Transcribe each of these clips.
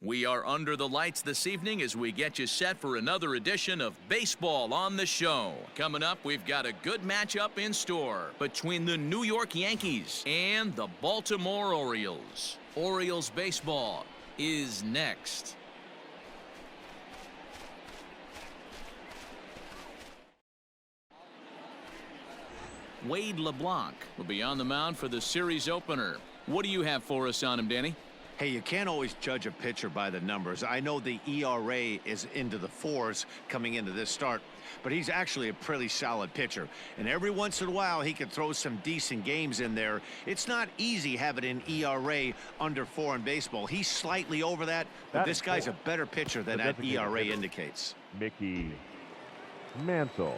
We are under the lights this evening as we get you set for another edition of Baseball on the Show. Coming up, we've got a good matchup in store between the New York Yankees and the Baltimore Orioles. Orioles baseball is next. Wade LeBlanc will be on the mound for the series opener. What do you have for us on him, Danny? Hey, you can't always judge a pitcher by the numbers. I know the ERA is into the 4s coming into this start, but he's actually a pretty solid pitcher. And every once in a while, he can throw some decent games in there. It's not easy having an ERA under 4 in baseball. He's slightly over that, but this guy's a better pitcher than that ERA indicates. Mickey Mantle.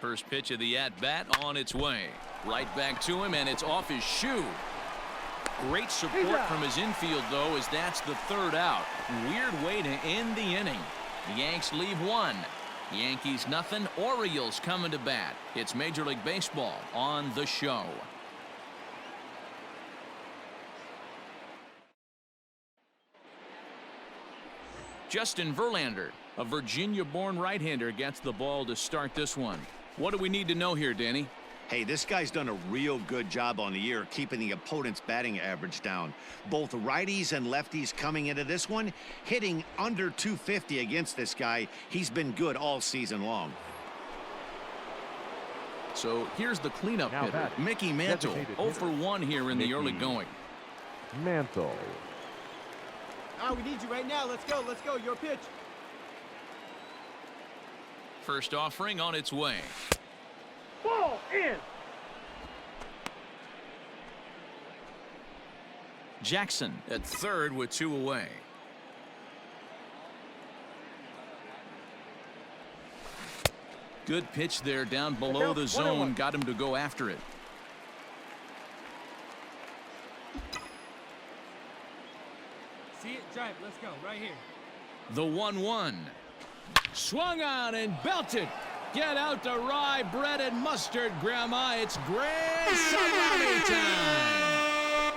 First pitch of the at-bat on its way. Right back to him, and it's off his shoe. Great support from his infield, though, as that's the third out. Weird way to end the inning. The Yanks leave one. Yankees nothing. Orioles coming to bat. It's Major League Baseball on the Show. Justin Verlander, a Virginia-born right-hander, gets the ball to start this one. What do we need to know here, Danny? Hey, this guy's done a real good job on the year keeping the opponent's batting average down. Both righties and lefties coming into this one, hitting under 250 against this guy. He's been good all season long. So here's the cleanup hitter, Mickey Mantle, 0 for 1 here in the early going. Mantle. We need you right now. Let's go. Let's go. Your pitch. First offering on its way. Ball in. Jackson at third with 2 away. Good pitch there down below the zone. Got him to go after it. See it, drive. Let's go. Right here. The 1-1. Swung on and belted. Get out the rye bread and mustard, Grandma. It's grand salami time.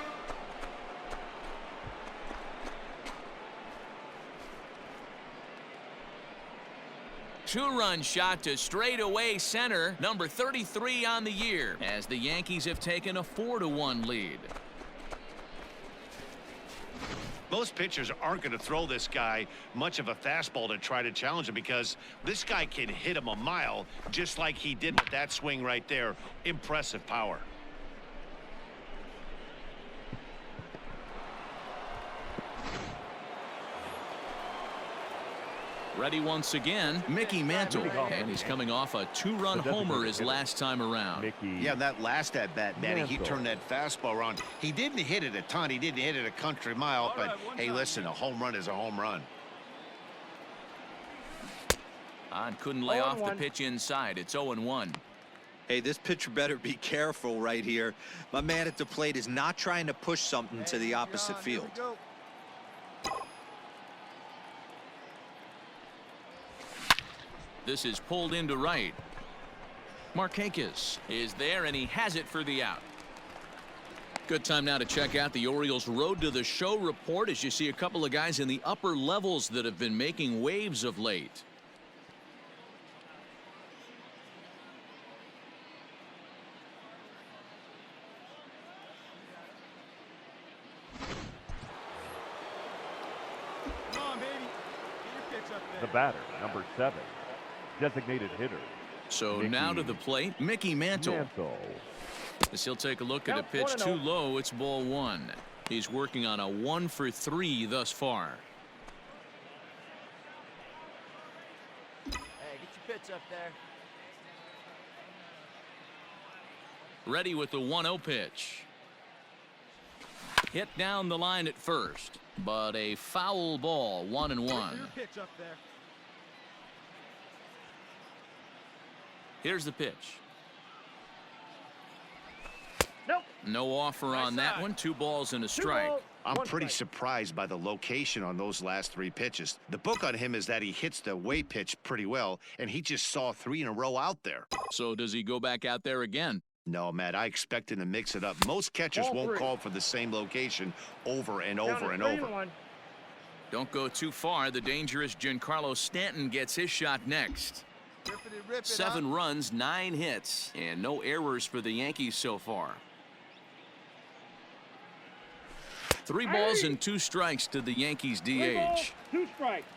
Two-run shot to straightaway center. Number 33 on the year as the Yankees have taken a 4-1 lead. Most pitchers aren't going to throw this guy much of a fastball to try to challenge him because this guy can hit him a mile just like he did with that swing right there. Impressive power. Ready once again, Mickey Mantle, and he's coming off a 2-run homer his last time around. Yeah, that last at-bat, Manny, he turned that fastball around. He didn't hit it a ton. He didn't hit it a country mile, but hey, listen, a home run is a home run. Couldn't lay off the pitch inside. It's 0-1. Hey, this pitcher better be careful right here. My man at the plate is not trying to push something to the opposite field. This is pulled into right. Markakis is there, and he has it for the out. Good time now to check out the Orioles' Road to the Show report as you see a couple of guys in the upper levels that have been making waves of late. Come on, baby. Get your pitch up there. The batter, number 7. Designated hitter. So now to the plate, Mickey Mantle. As he'll take a look at a pitch too low, it's ball 1. He's working on a 1 for 3 thus far. Hey, get your pitch up there. Ready with the 1-0 pitch. Hit down the line at first, but a foul ball, 1-1. Your pitch up there. Here's the pitch. Nope. No offer on that one. 2 balls and a strike. I'm pretty surprised by the location on those last 3 pitches. The book on him is that he hits the away pitch pretty well, and he just saw 3 in a row out there. So does he go back out there again? No, Matt, I expect him to mix it up. Most catchers won't call for the same location over and over and over. Don't go too far. The dangerous Giancarlo Stanton gets his shot next. 7 runs, 9 hits, and no errors for the Yankees so far. 3 balls and 2 strikes to the Yankees DH. 2 strikes.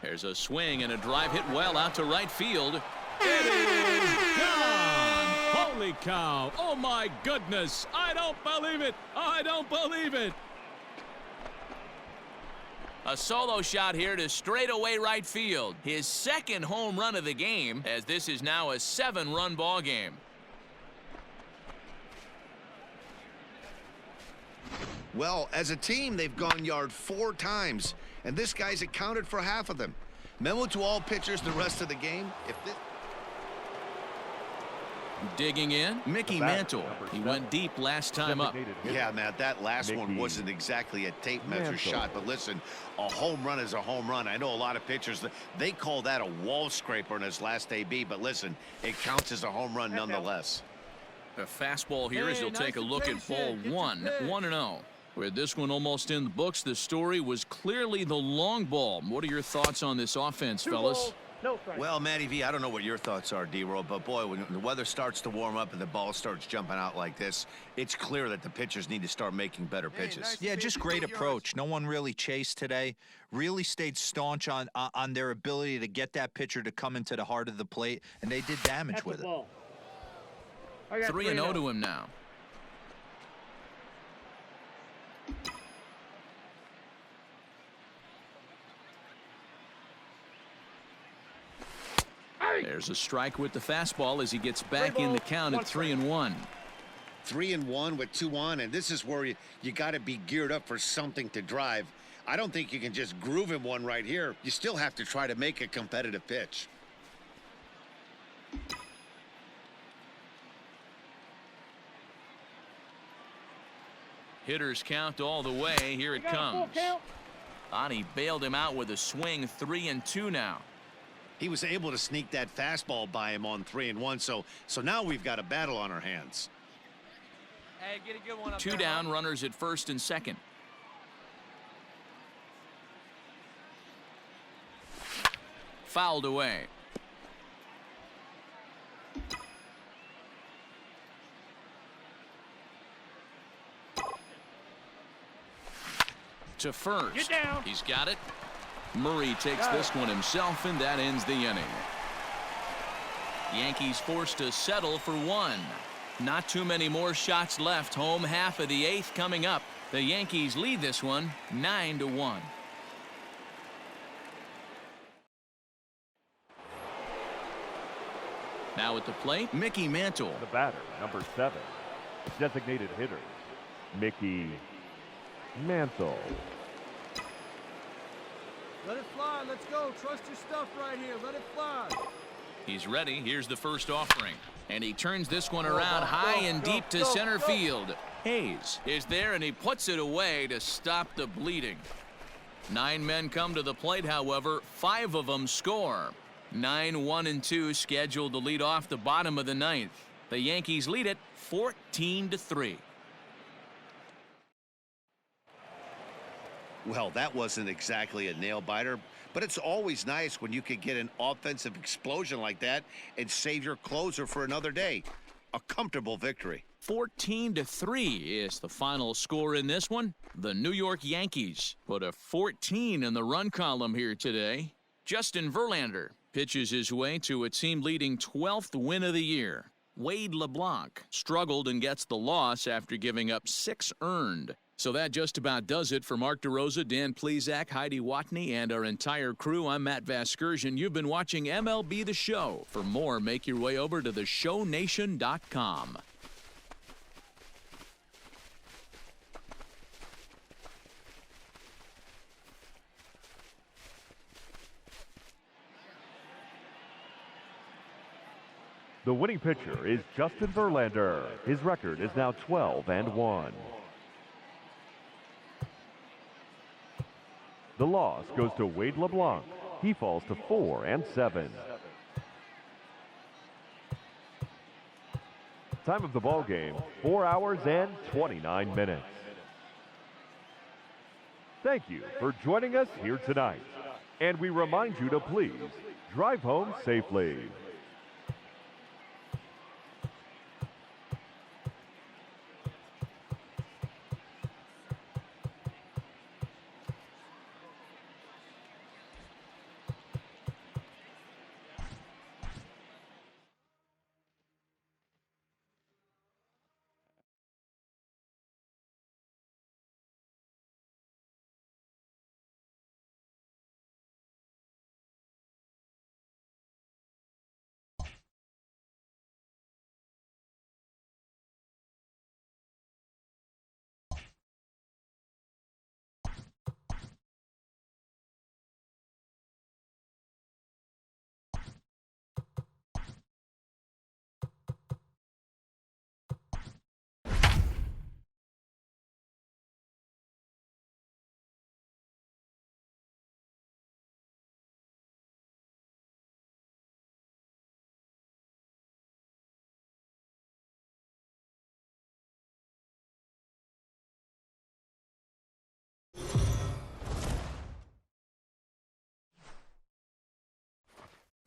There's a swing and a drive hit well out to right field. It is gone! Holy cow! Oh my goodness! I don't believe it! I don't believe it! A solo shot here to straightaway right field. His 2nd home run of the game, as this is now a 7-run ball game. Well, as a team, they've gone yard 4 times, and this guy's accounted for half of them. Memo to all pitchers the rest of the game. Digging in, Mickey Mantle. He went deep last time up. Yeah, Matt, that last one wasn't exactly a tape measure shot, but listen, a home run is a home run. I know a lot of pitchers, they call that a wall scraper in his last AB, but listen, it counts as a home run nonetheless. A fastball here as he'll take a look at ball 1, 1-0. With this one almost in the books, the story was clearly the long ball. What are your thoughts on this offense, fellas? Well, Matty V, I don't know what your thoughts are, D-Roll, but boy, when the weather starts to warm up and the ball starts jumping out like this, it's clear that the pitchers need to start making better pitches. Yeah, just great approach. No one really chased today. Really stayed staunch on their ability to get that pitcher to come into the heart of the plate, and they did damage with it. 3-0 to him now. There's a strike with the fastball as he gets back in the count at 3-1. 3-1 with 2 on, and this is where you got to be geared up for something to drive. I don't think you can just groove him one right here. You still have to try to make a competitive pitch. Hitters count all the way. Here it comes. Ani bailed him out with a swing. 3-2 now. He was able to sneak that fastball by him on 3-1, so now we've got a battle on our hands. Hey, get a good one up 2 there, down, runners at first and second. Fouled away. To first. Get down. He's got it. Murray takes this one himself, and that ends the inning. Yankees forced to settle for 1. Not too many more shots left. Home half of the 8th coming up. The Yankees lead this one 9-1. Now at the plate, Mickey Mantle. The batter, number 7, designated hitter, Mickey Mantle. Let it fly. Let's go. Trust your stuff right here. Let it fly. He's ready. Here's the first offering. And he turns this one around high and deep to center field. Hayes is there, and he puts it away to stop the bleeding. 9 men come to the plate, however. 5 of them score. 9-1-2 scheduled to lead off the bottom of the 9th. The Yankees lead it 14-3. Well, that wasn't exactly a nail-biter, but it's always nice when you can get an offensive explosion like that and save your closer for another day. A comfortable victory. 14-3 is the final score in this one. The New York Yankees put a 14 in the run column here today. Justin Verlander pitches his way to a team-leading 12th win of the year. Wade LeBlanc struggled and gets the loss after giving up 6 earned. So that just about does it for Mark DeRosa, Dan Plesac, Heidi Watney, and our entire crew. I'm Matt Vasgersian. You've been watching MLB The Show. For more, make your way over to theshownation.com. The winning pitcher is Justin Verlander. His record is now 12-1. The loss goes to Wade LeBlanc. He falls to 4-7. Time of the ball game, 4 hours and 29 minutes. Thank you for joining us here tonight. And we remind you to please drive home safely.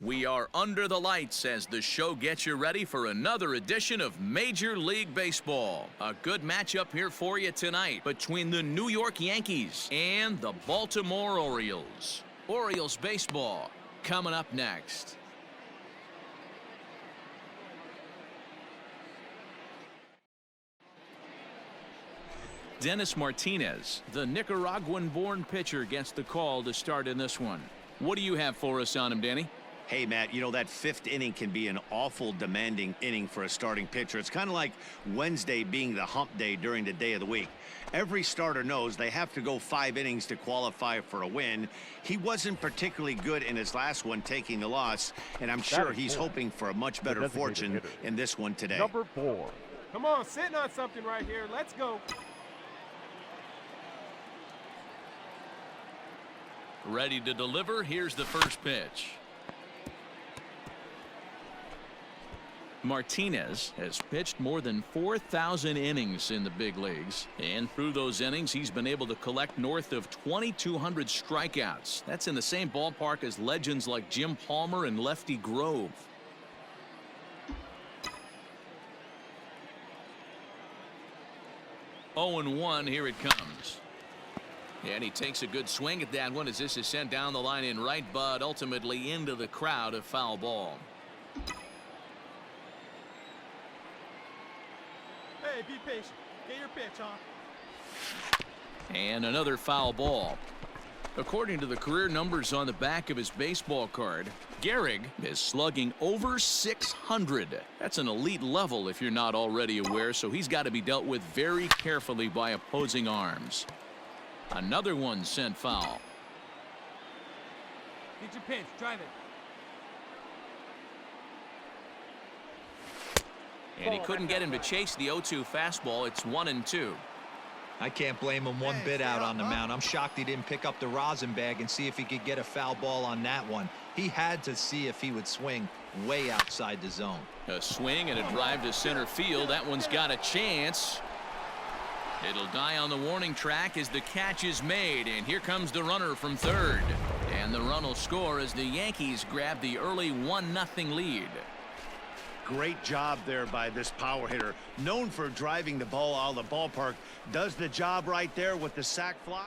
We are under the lights as the show gets you ready for another edition of Major League Baseball. A good matchup here for you tonight between the New York Yankees and the Baltimore Orioles. Orioles baseball coming up next. Dennis Martinez, the Nicaraguan-born pitcher, gets the call to start in this one. What do you have for us on him, Danny? Hey, Matt, you know, that fifth inning can be an awful demanding inning for a starting pitcher. It's kind of like Wednesday being the hump day during the day of the week. Every starter knows they have to go 5 innings to qualify for a win. He wasn't particularly good in his last one, taking the loss, and I'm sure he's hoping for a much better fortune in this one today. Number 4. Come on, sitting on something right here. Let's go. Ready to deliver. Here's the first pitch. Martinez has pitched more than 4,000 innings in the big leagues, and through those innings he's been able to collect north of 2,200 strikeouts. That's in the same ballpark as legends like Jim Palmer and Lefty Grove. Oh, 0-1, here it comes. And he takes a good swing at that one as this is sent down the line in right, but ultimately into the crowd, of foul ball. Hey, be patient. Get your pitch, huh? And another foul ball. According to the career numbers on the back of his baseball card, Gehrig is slugging over 600. That's an elite level if you're not already aware, so he's got to be dealt with very carefully by opposing arms. Another one sent foul. Get your pitch. Drive it. And he couldn't get him to chase the 0-2 fastball. It's 1-2. I can't blame him one bit out on the mound. I'm shocked he didn't pick up the rosin bag and see if he could get a foul ball on that one. He had to see if he would swing way outside the zone. A swing and a drive to center field. That one's got a chance. It'll die on the warning track as the catch is made, and here comes the runner from third. And the run will score as the Yankees grab the early 1-0 lead. Great job there by this power hitter, known for driving the ball out of the ballpark. Does the job right there with the sac fly.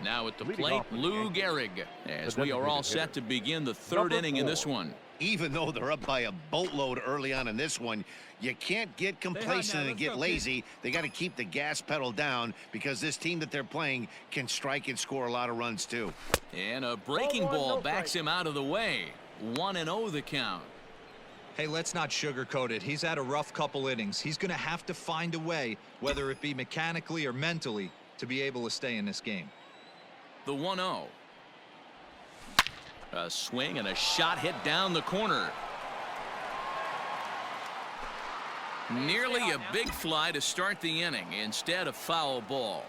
Now at the plate, Lou Gehrig, as we are all set to begin the third inning in this one. Even though they're up by a boatload early on in this one, you can't get complacent and get lazy. They got to keep the gas pedal down because this team that they're playing can strike and score a lot of runs too. And a breaking ball backs him out of the way. 1-0 the count. Hey, let's not sugarcoat it. He's had a rough couple innings. He's going to have to find a way, whether it be mechanically or mentally, to be able to stay in this game. The 1-0. A swing and a shot hit down the corner. Nearly a big fly to start the inning. Instead, a foul ball.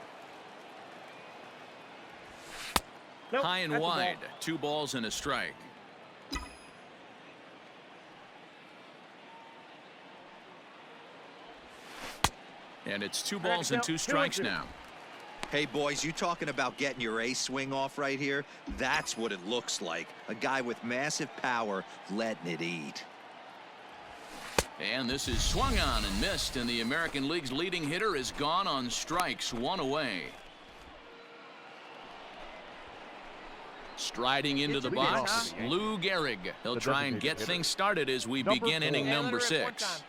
High and wide. 2 balls and a strike. And it's 2 balls and 2 strikes now. Hey, boys, you talking about getting your ace swing off right here? That's what it looks like. A guy with massive power letting it eat. And this is swung on and missed, and the American League's leading hitter is gone on strikes, 1 away. Striding into the box, Lou Gehrig. He'll try and get things started as we begin inning number 6.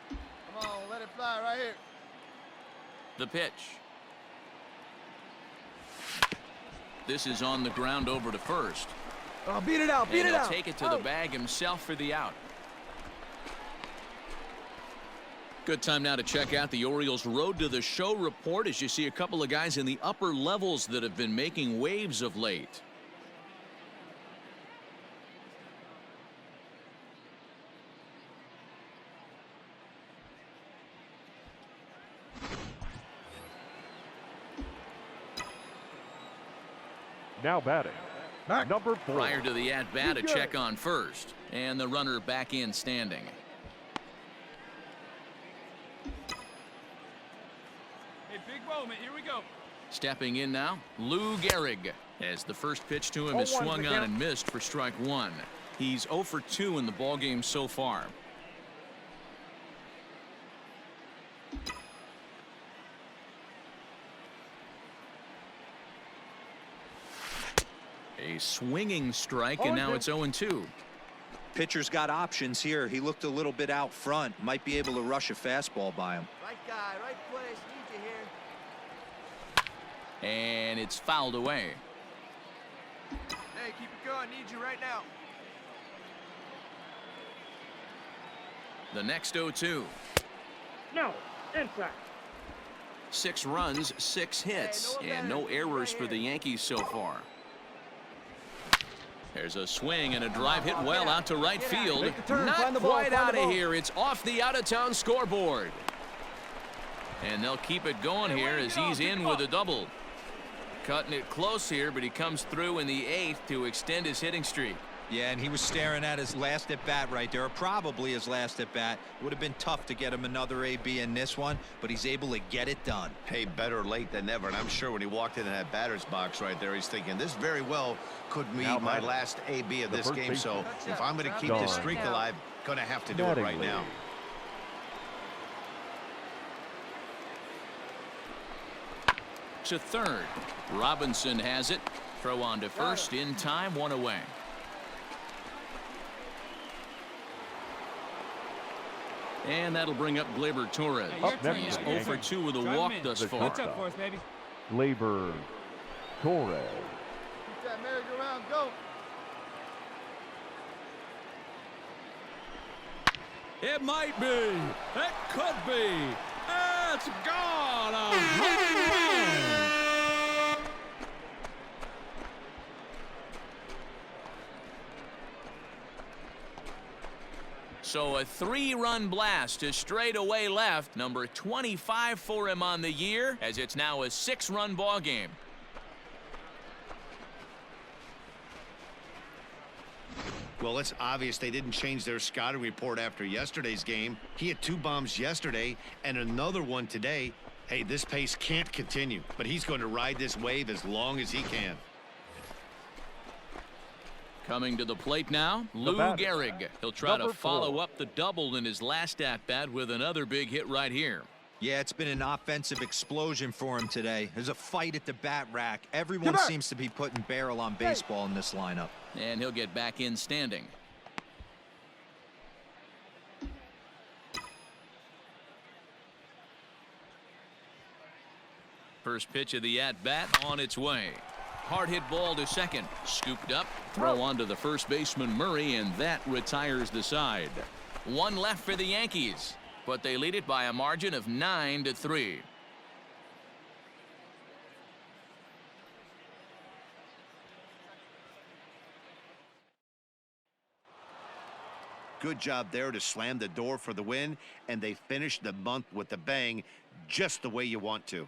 Come on, let it fly right here. The pitch. This is on the ground over to first. Oh, beat it out, beat and it he'll out. take it to the bag himself for the out. Good time now to check out the Orioles Road to the Show report as you see a couple of guys in the upper levels that have been making waves of late. Now batting, number 4. Prior to the at-bat, a check on first, and the runner back in standing. Hey, big moment. Here we go. Stepping in now, Lou Gehrig, as the first pitch to him is swung on and missed for strike 1. He's 0 for 2 in the ballgame so far. A swinging strike, and now it's 0-2. Pitcher's got options here. He looked a little bit out front. Might be able to rush a fastball by him. Right guy, right place. Need you here. And it's fouled away. Hey, keep it going. Need you right now. The next 0-2. No, inside. 6 runs, 6 hits, and no errors for the Yankees so far. There's a swing and a drive hit well out to right field. Not quite out of here. It's off the out-of-town scoreboard. And they'll keep it going here as he's in with a double. Cutting it close here, but he comes through in the 8th to extend his hitting streak. Yeah, and he was staring at his last at-bat right there, or probably his last at-bat. It would have been tough to get him another AB in this one, but he's able to get it done. Hey, better late than never, and I'm sure when he walked into that batter's box right there, he's thinking, this very well could be my last AB of this game, so if I'm going to keep this streak alive, going to have to do it right now. To third. Robinson has it. Throw on to first in time, 1 away. And that'll bring up Gleyber Torres. He's 0 for 2 with a walk thus far. What's up for us, baby? Gleyber Torres. Keep that merry-go-round go. It might be. It could be. It's gone. A home run. So a 3-run blast to straightaway left. Number 25 for him on the year, as it's now a 6-run ball game. Well, it's obvious they didn't change their scouting report after yesterday's game. He had 2 bombs yesterday and another one today. Hey, this pace can't continue, but he's going to ride this wave as long as he can. Coming to the plate now, Lou Gehrig. He'll try to follow up the double in his last at-bat with another big hit right here. Yeah, it's been an offensive explosion for him today. There's a fight at the bat rack. Everyone seems to be putting barrel on baseball in this lineup. And he'll get back in standing. First pitch of the at-bat on its way. Hard hit ball to second. Scooped up. Throw on to the first baseman Murray, and that retires the side. 1 left for the Yankees, but they lead it by a margin of 9-3. Good job there to slam the door for the win, and they finished the month with a bang, just the way you want to.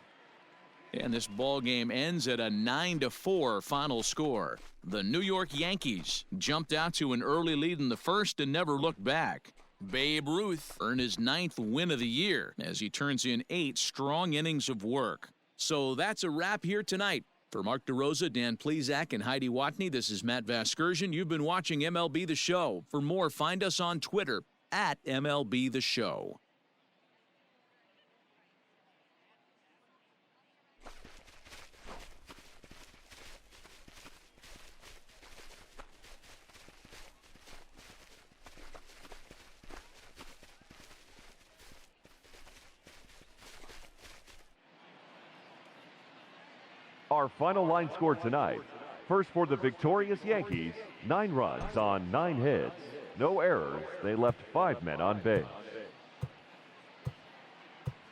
And this ball game ends at a 9-4 final score. The New York Yankees jumped out to an early lead in the first and never looked back. Babe Ruth earned his 9th win of the year as he turns in 8 strong innings of work. So that's a wrap here tonight. For Mark DeRosa, Dan Plesac, and Heidi Watney, this is Matt Vasgersian. You've been watching MLB The Show. For more, find us on Twitter at MLB The Show. Our final line score tonight. First for the victorious Yankees, 9 runs on 9 hits. No errors. They left 5 men on base.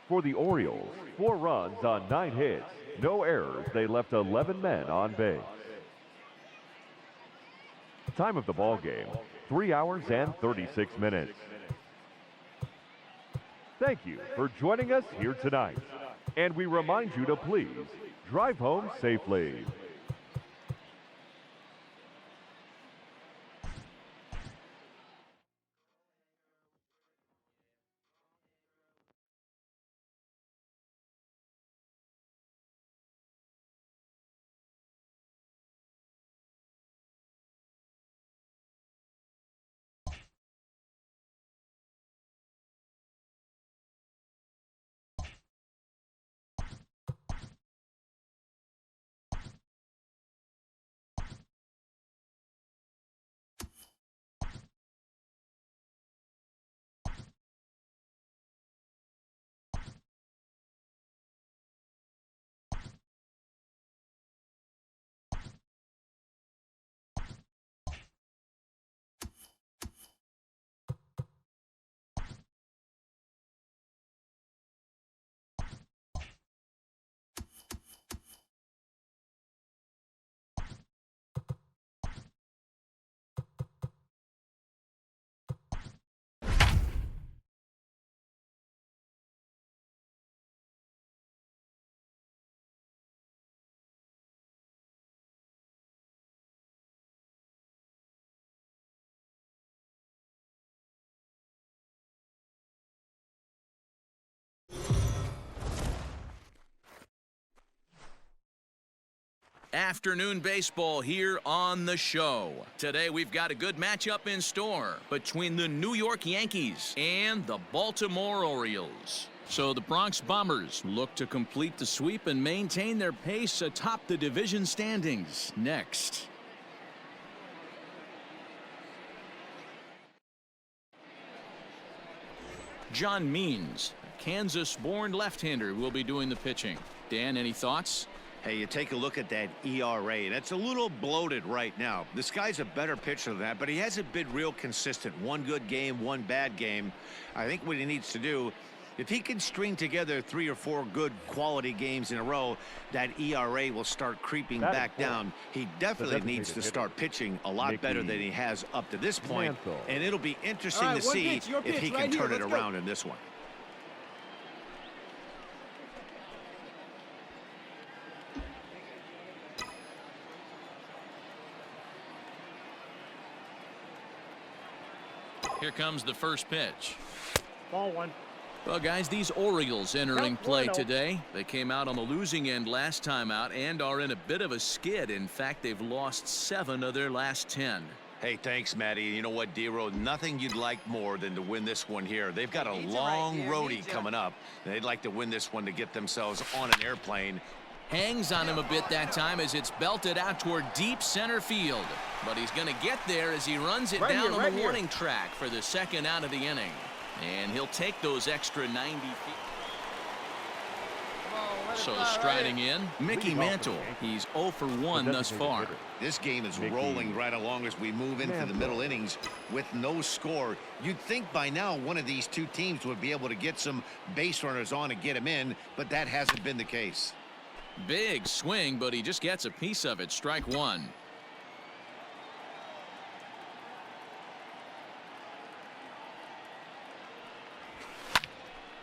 For the Orioles, 4 runs on 9 hits. No errors. They left 11 men on base. Time of the ball game, 3 hours and 36 minutes. Thank you for joining us here tonight. And we remind you to please drive home safely. Afternoon baseball here on the show. Today we've got a good matchup in store between the New York Yankees and the Baltimore Orioles. So the Bronx Bombers look to complete the sweep and maintain their pace atop the division standings. Next. John Means, a Kansas-born left-hander, will be doing the pitching. Dan, any thoughts? Hey, you take a look at that ERA. That's a little bloated right now. This guy's a better pitcher than that, but he hasn't been real consistent. One good game, one bad game. I think what he needs to do, if he can string together 3 or 4 good quality games in a row, that ERA will start creeping back down. He definitely needs to start pitching a lot better than he has up to this point, and it'll be interesting to see if he can turn it around in this one. Here comes the first pitch. Ball 1. Well, guys, these Orioles entering play today. They came out on the losing end last time out and are in a bit of a skid. In fact, they've lost 7 of their last 10. Hey, thanks, Matty. You know what, D-Row, nothing you'd like more than to win this one here. They've got a long roadie coming up. They'd like to win this one to get themselves on an airplane. Hangs on him a bit that time as it's belted out toward deep center field. But he's going to get there as he runs it down on the warning track for the second out of the inning. And he'll take those extra 90 feet. So striding in, Mickey Mantle. He's 0 for 1 thus far. This game is rolling right along as we move into the middle innings with no score. You'd think by now one of these two teams would be able to get some base runners on and get them in, but that hasn't been the case. Big swing, but he just gets a piece of it. Strike 1.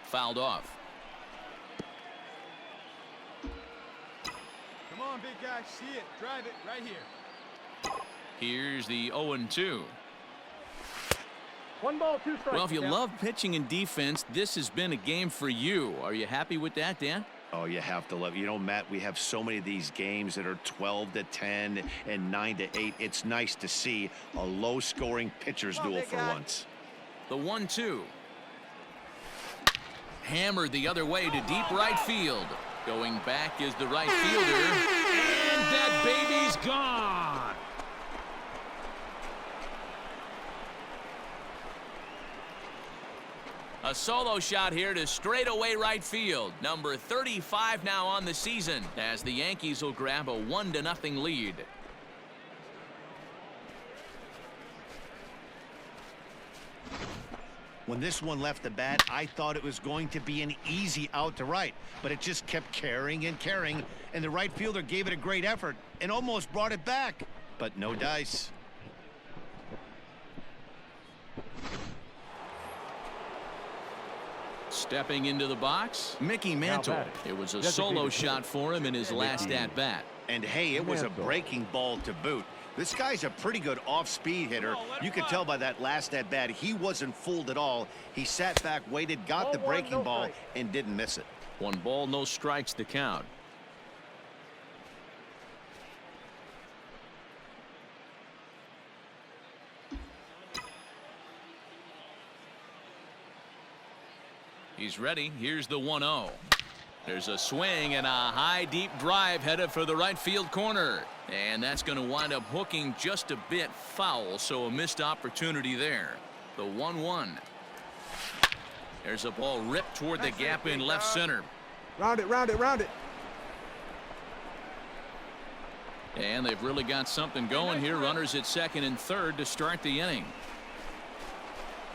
Fouled off. on, big guy. See it. Drive it right here. Here's the 0-2. 1 ball, 2 strikes. Well, if you love pitching and defense, this has been a game for you. Are you happy with that, Dan? Oh, you have to love it. You know, Matt, we have so many of these games that are 12-10 and 9-8. It's nice to see a low-scoring pitcher's duel for once. The 1-2. Hammered the other way to deep right field. Going back is the right fielder. And that baby's gone. A solo shot here to straightaway right field. Number 35 now on the season as the Yankees will grab a 1-0 lead. When this one left the bat, I thought it was going to be an easy out to right, but it just kept carrying and carrying, and the right fielder gave it a great effort and almost brought it back, but no dice. Stepping into the box, Mickey Mantle. It was a solo shot for him in his last at-bat. And hey, it was a breaking ball to boot. This guy's a pretty good off-speed hitter. You could tell by that last at-bat he wasn't fooled at all. He sat back, waited, got the breaking ball, and didn't miss it. 1 ball, no strikes to count. He's ready. Here's the 1-0. There's a swing and a high deep drive headed for the right field corner. And that's going to wind up hooking just a bit foul, so a missed opportunity there. The 1-1. There's a ball ripped toward the gap in left center. Round it, round it, round it. And they've really got something going here. Runners at second and third to start the inning.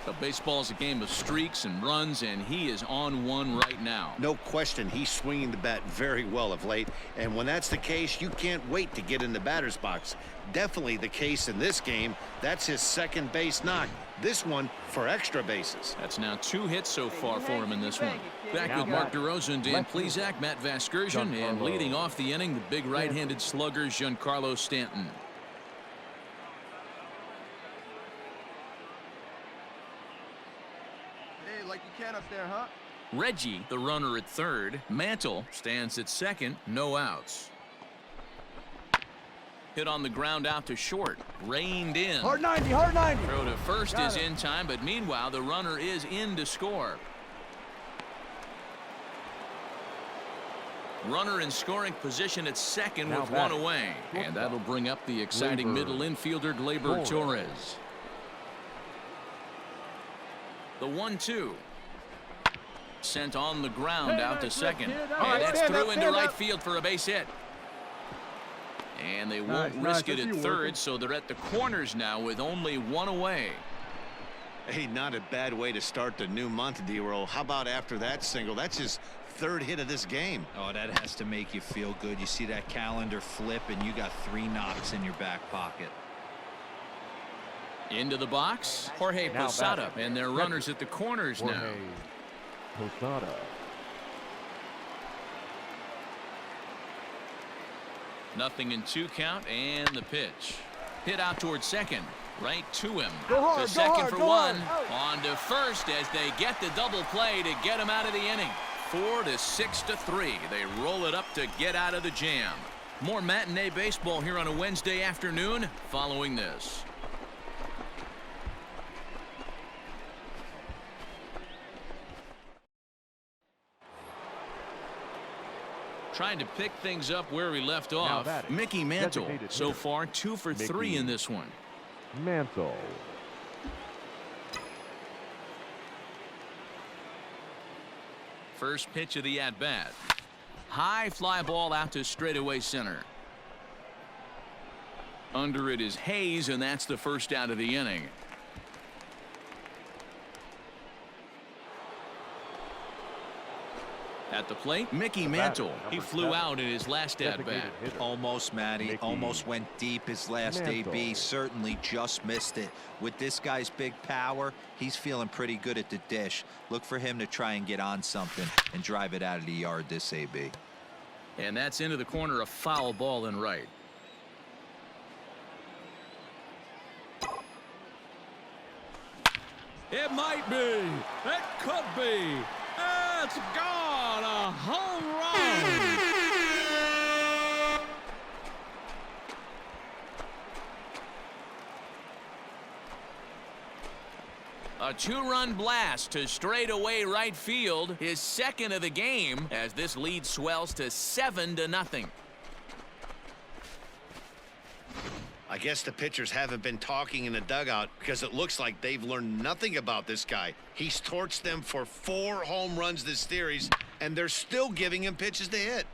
But baseball's a game of streaks and runs, and he is on one right now. No question, he's swinging the bat very well of late, and when that's the case, you can't wait to get in the batter's box. Definitely the case in this game. That's his second base knock. This one for extra bases. That's now 2 hits so far for him in this one. Back with Mark DeRosa and Dan Plesac, Matt Vasgersian, and leading off the inning, the big right-handed slugger, Giancarlo Stanton. Like you can up there, huh? Reggie, the runner at third. Mantle stands at second. No outs. Hit on the ground out to short. Reined in. Hard 90, hard 90. Throw to first is in time, but meanwhile the runner is in to score. Runner in scoring position at second with 1 away. And that'll bring up the exciting middle infielder Gleyber Torres. The 1-2. Sent on the ground out to second. And that's through into right field for a base hit. And they won't risk it at third, so they're at the corners now with only 1 away. Hey, not a bad way to start the new month, D-Roll. How about after that single? That's his 3rd hit of this game. Oh, that has to make you feel good. You see that calendar flip, and you got 3 knocks in your back pocket. Into the box, Jorge Posada, and their runners at the corners now. Posada. Nothing in 2 count, and the pitch. Hit out towards second, right to him. Go hard, to second for 1. Hard. On to first as they get the double play to get him out of the inning. 4-6-3. They roll it up to get out of the jam. More matinee baseball here on a Wednesday afternoon following this. Trying to pick things up where we left off. Mickey Mantle so far 2 for 3 in this one. Mantle. First pitch of the at-bat. High fly ball out to straightaway center. Under it is Hayes, and that's the first out of the inning. At the plate, Mickey Mantle. He flew out in his last at-bat. Almost, Matty. Almost went deep his last AB. Certainly just missed it. With this guy's big power, he's feeling pretty good at the dish. Look for him to try and get on something and drive it out of the yard this AB. And that's into the corner, a foul ball in right. It might be. It could be. It's gone. A home run. A two-run blast to straightaway right field, his second of the game, as this lead swells to 7-0. I guess the pitchers haven't been talking in the dugout because it looks like they've learned nothing about this guy. He's torched them for 4 home runs this series, and they're still giving him pitches to hit.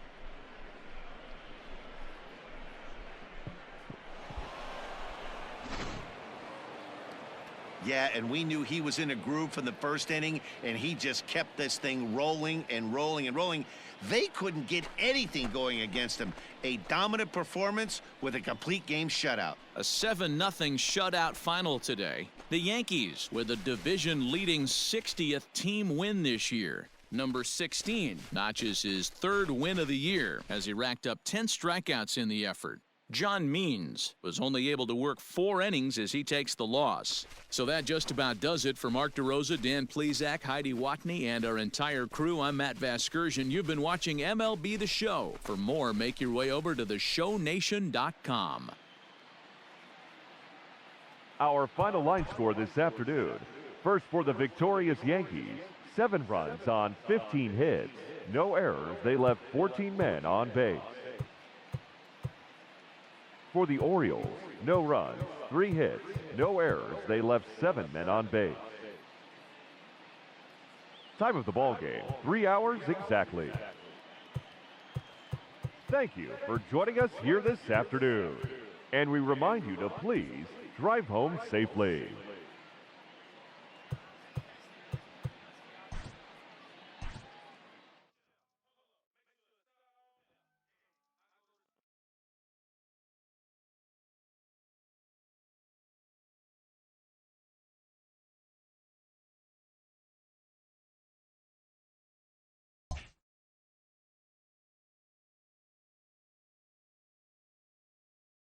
Yeah, and we knew he was in a groove from the first inning, and he just kept this thing rolling and rolling and rolling. They couldn't get anything going against him. A dominant performance with a complete game shutout. A 7-0 shutout final today. The Yankees with a division-leading 60th team win this year. Number 16 notches his 3rd win of the year as he racked up 10 strikeouts in the effort. John Means was only able to work 4 innings as he takes the loss. So that just about does it for Mark DeRosa, Dan Plesac, Heidi Watney, and our entire crew. I'm Matt Vasgersian. You've been watching MLB The Show. For more, make your way over to theshownation.com. Our final line score this afternoon. First for the victorious Yankees, 7 runs on 15 hits. No errors. They left 14 men on base. For the Orioles, no runs, 3 hits, no errors. They left 7 men on base. Time of the ball game, 3 hours exactly. Thank you for joining us here this afternoon. And we remind you to please drive home safely.